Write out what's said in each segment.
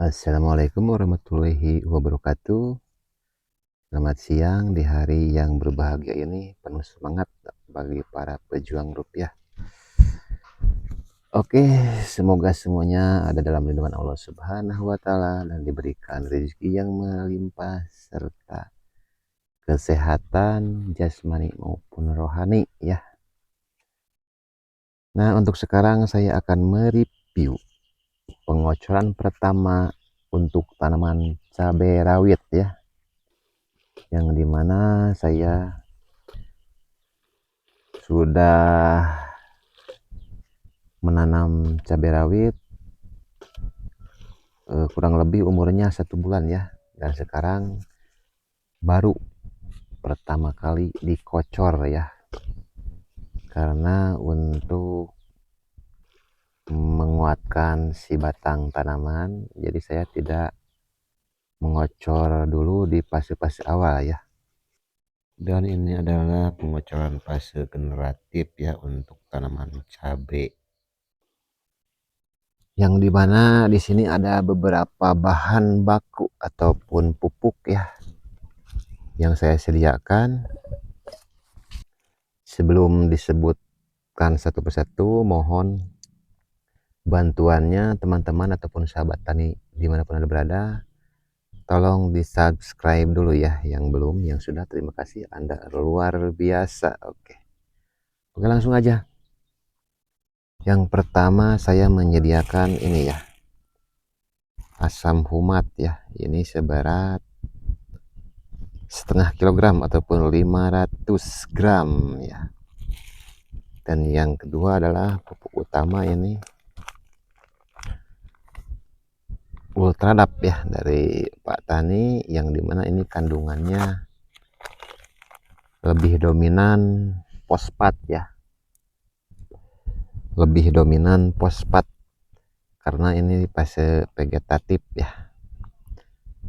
Assalamualaikum warahmatullahi wabarakatuh. Selamat siang di hari yang berbahagia ini, penuh semangat bagi para pejuang rupiah. Oke, semoga semuanya ada dalam lindungan Allah Subhanahu wa Ta'ala dan diberikan rezeki yang melimpah serta kesehatan jasmani maupun rohani ya. Nah, untuk sekarang saya akan mereview pengocoran pertama untuk tanaman cabai rawit ya, yang dimana saya sudah menanam cabai rawit kurang lebih umurnya 1 bulan ya, dan sekarang baru pertama kali dikocor ya, karena untuk menguatkan si batang tanaman jadi saya tidak mengocor dulu di fase-fase awal ya. Dan ini adalah pengocoran fase generatif ya untuk tanaman cabai, yang dimana di sini ada beberapa bahan baku ataupun pupuk ya yang saya sediakan. Sebelum disebutkan satu persatu, mohon bantuannya teman-teman ataupun sahabat tani dimanapun anda berada, tolong di subscribe dulu ya, yang belum, yang sudah terima kasih, anda luar biasa. Oke, langsung aja. Yang pertama saya menyediakan ini ya, asam humat ya, ini seberat setengah kilogram ataupun 500 gram ya. Dan yang kedua adalah pupuk utama, ini Ultradap ya dari Pak Tani, yang dimana ini kandungannya lebih dominan fosfat ya, lebih dominan fosfat karena ini fase vegetatif ya.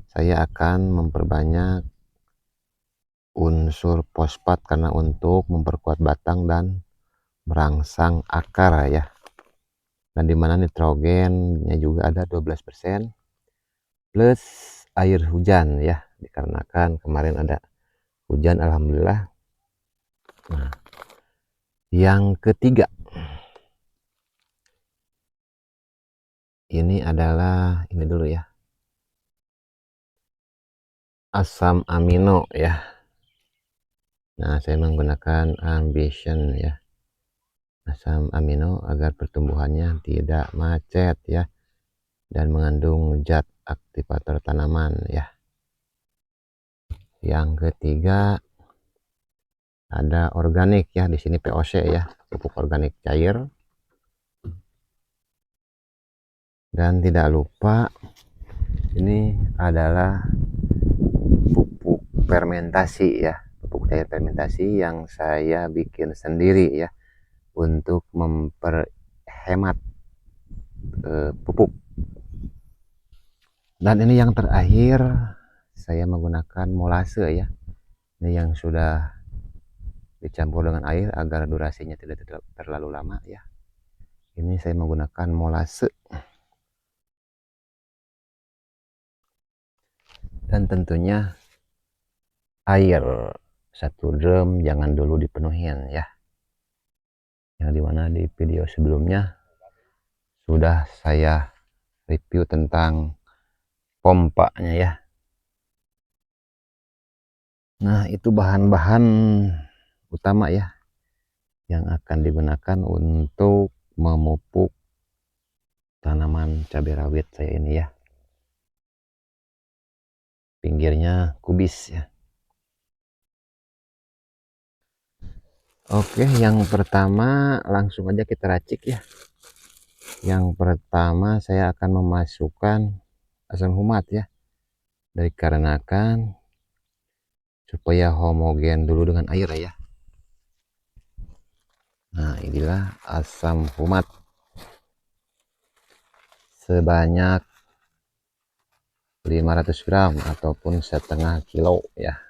Saya akan memperbanyak unsur fosfat karena untuk memperkuat batang dan merangsang akar ya, dan dimana nitrogennya juga ada 12% plus air hujan ya, dikarenakan kemarin ada hujan alhamdulillah. Nah, yang ketiga ini adalah ini dulu ya, asam amino ya. Nah, saya menggunakan Ambition ya, asam amino agar pertumbuhannya tidak macet ya, dan mengandung zat aktivator tanaman ya. Yang ketiga ada organik ya, di sini POC ya, pupuk organik cair. Dan tidak lupa ini adalah pupuk fermentasi ya, pupuk cair fermentasi yang saya bikin sendiri ya untuk memperhemat pupuk. Dan ini yang terakhir saya menggunakan molase ya, ini yang sudah dicampur dengan air agar durasinya tidak terlalu lama ya. Ini saya menggunakan molase. Dan tentunya air 1 drum jangan dulu dipenuhin ya, yang dimana di video sebelumnya sudah saya review tentang pompanya ya. Nah, itu bahan-bahan utama ya yang akan digunakan untuk memupuk tanaman cabai rawit saya ini ya. Pinggirnya kubis ya. Oke, yang pertama langsung aja kita racik ya. Yang pertama saya akan memasukkan asam humat ya, dikarenakan supaya homogen dulu dengan air ya. Nah, inilah asam humat sebanyak 500 gram ataupun setengah kilo ya.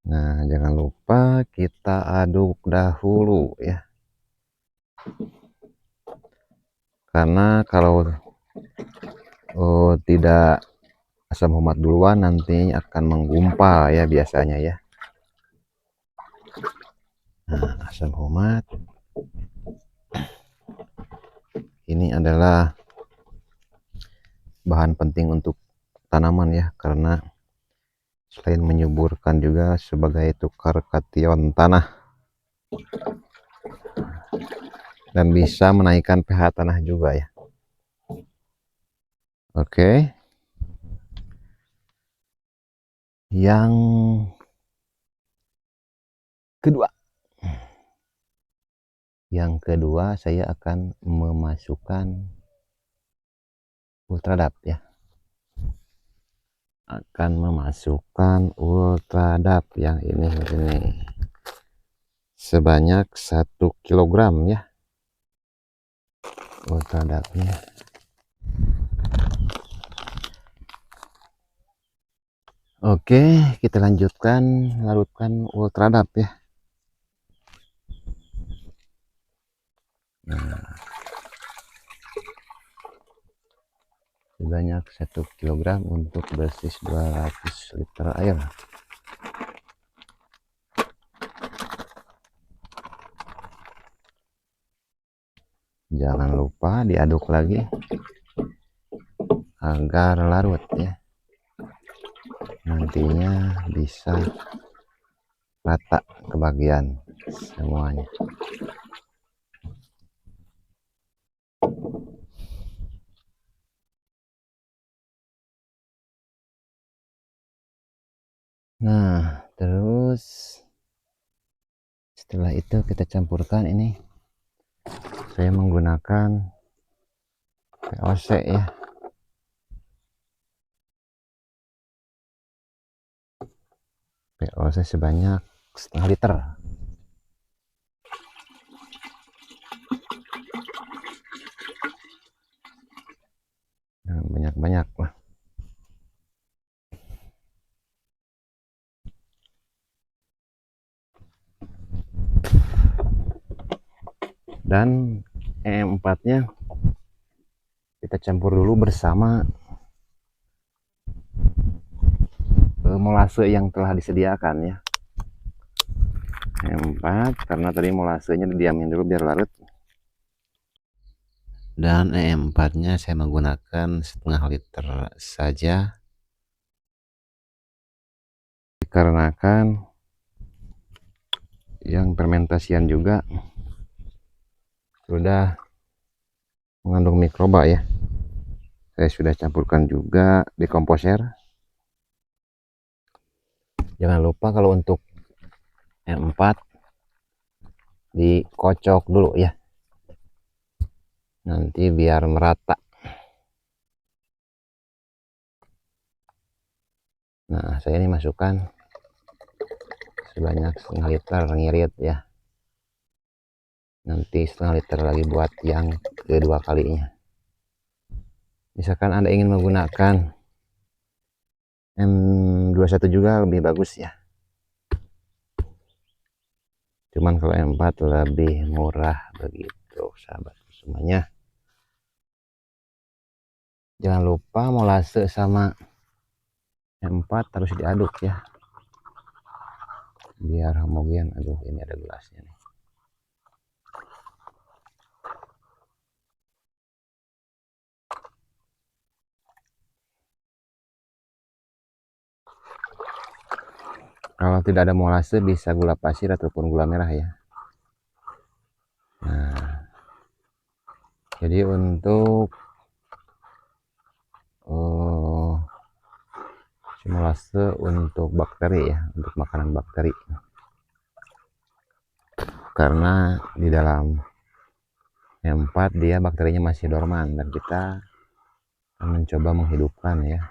Nah, jangan lupa kita aduk dahulu ya, karena kalau tidak asam humat duluan nanti akan menggumpal ya biasanya ya. Nah, asam humat ini adalah bahan penting untuk tanaman ya, karena selain menyuburkan juga sebagai tukar kation tanah dan bisa menaikkan pH tanah juga ya. Oke. Yang kedua saya akan memasukkan ultradap ya. Akan memasukkan ultradap yang ini sebanyak 1 kilogram ya ultradapnya. Oke, kita lanjutkan, larutkan ultradap ya. Nah, sebanyak 1 kilogram untuk dosis 200 liter air. Jangan lupa diaduk lagi agar larut ya, nantinya bisa rata ke bagian semuanya. Nah, terus setelah itu kita campurkan ini. Saya menggunakan POC ya. POC sebanyak setengah liter. Nah, banyak-banyak lah. Dan E4-nya kita campur dulu bersama molase yang telah disediakan ya. E4 karena tadi molasenya didiamin dulu biar larut. Dan E4-nya saya menggunakan setengah liter saja, dikarenakan yang fermentasian juga sudah mengandung mikroba ya. Saya sudah campurkan juga di komposer. Jangan lupa kalau untuk E4 dikocok dulu ya, nanti biar merata. Nah, saya ini masukkan sebanyak setengah liter, ngirit ya, nanti setengah liter lagi buat yang kedua kalinya. Misalkan Anda ingin menggunakan M21 juga lebih bagus ya, cuman kalau M4 lebih murah begitu sahabat semuanya. Jangan lupa molase sama M4 harus diaduk ya biar homogen. Aduh, ini ada gelasnya nih. Kalau tidak ada molase bisa gula pasir ataupun gula merah ya. Nah, jadi untuk molase untuk bakteri ya, untuk makanan bakteri, karena di dalam M4 dia bakterinya masih dorman dan kita mencoba menghidupkan ya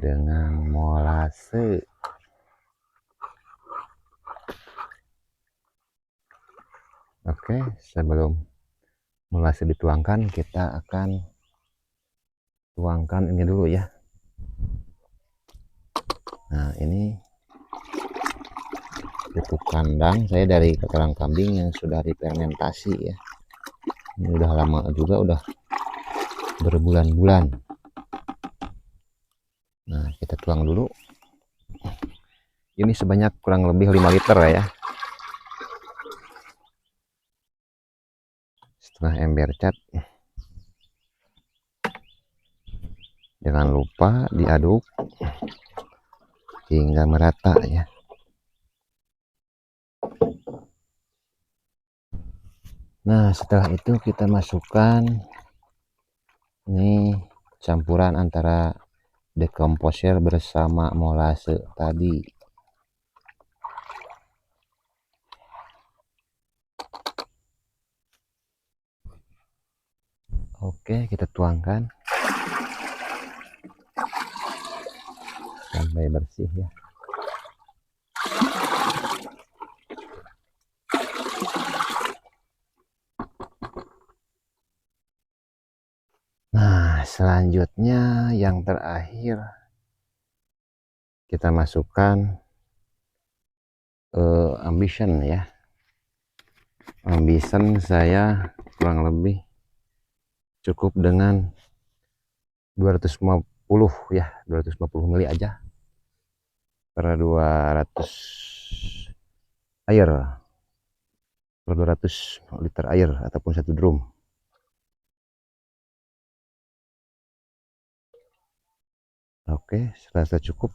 dengan molase. Oke, sebelum molase dituangkan kita akan tuangkan ini dulu ya. Nah, ini pupuk kandang saya dari kotoran kambing yang sudah difermentasi ya. Ini udah lama juga, udah berbulan-bulan. Nah, kita tuang dulu. Ini sebanyak kurang lebih 5 liter ya. Setengah ember cat. Jangan lupa diaduk hingga merata ya. Nah, setelah itu kita masukkan ini campuran antara dekomposer bersama molase tadi. Oke, kita tuangkan sampai bersih ya. Nah, selanjutnya yang terakhir kita masukkan Ambition ya. Ambition saya kurang lebih cukup dengan 250 ya, 250 mili aja per 200 air, per 200 liter air ataupun 1 drum. Oke, serasa cukup.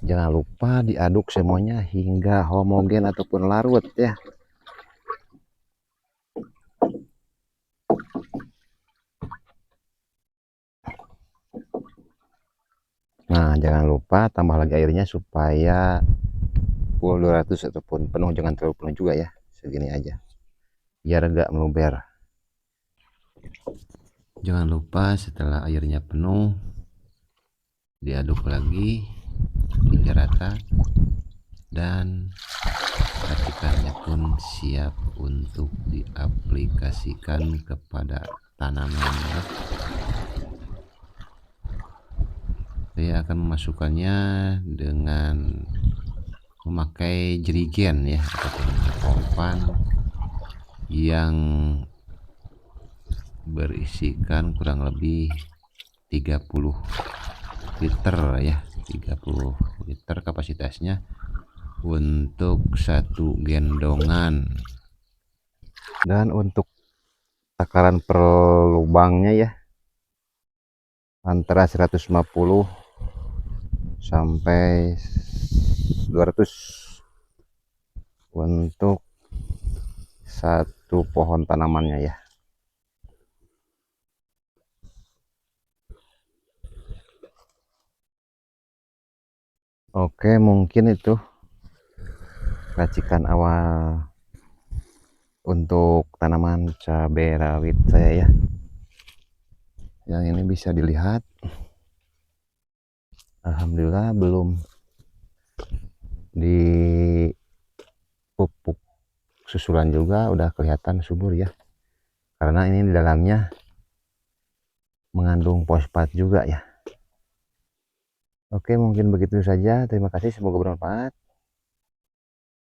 Jangan lupa diaduk semuanya hingga homogen ataupun larut ya. Nah, jangan lupa tambah lagi airnya supaya full 200 ataupun penuh, jangan terlalu penuh juga ya. Segini aja. Biar agak meluber. Jangan lupa setelah airnya penuh diaduk lagi hingga rata dan racikannya pun siap untuk diaplikasikan kepada tanaman ya. Saya akan memasukkannya dengan memakai jerigen ya ataupun pompan yang berisikan kurang lebih 30 liter ya, 30 liter kapasitasnya untuk satu gendongan. Dan untuk takaran per lubangnya ya antara 150 sampai 200 untuk satu pohon tanamannya ya. Oke, mungkin itu racikan awal untuk tanaman cabai rawit saya ya. Yang ini bisa dilihat, alhamdulillah belum dipupuk susulan juga udah kelihatan subur ya, karena ini di dalamnya mengandung fosfat juga ya. Oke, mungkin begitu saja, terima kasih, semoga bermanfaat.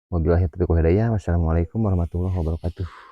Wabillahi taufiq wal hidayah. Wassalamualaikum warahmatullahi wabarakatuh.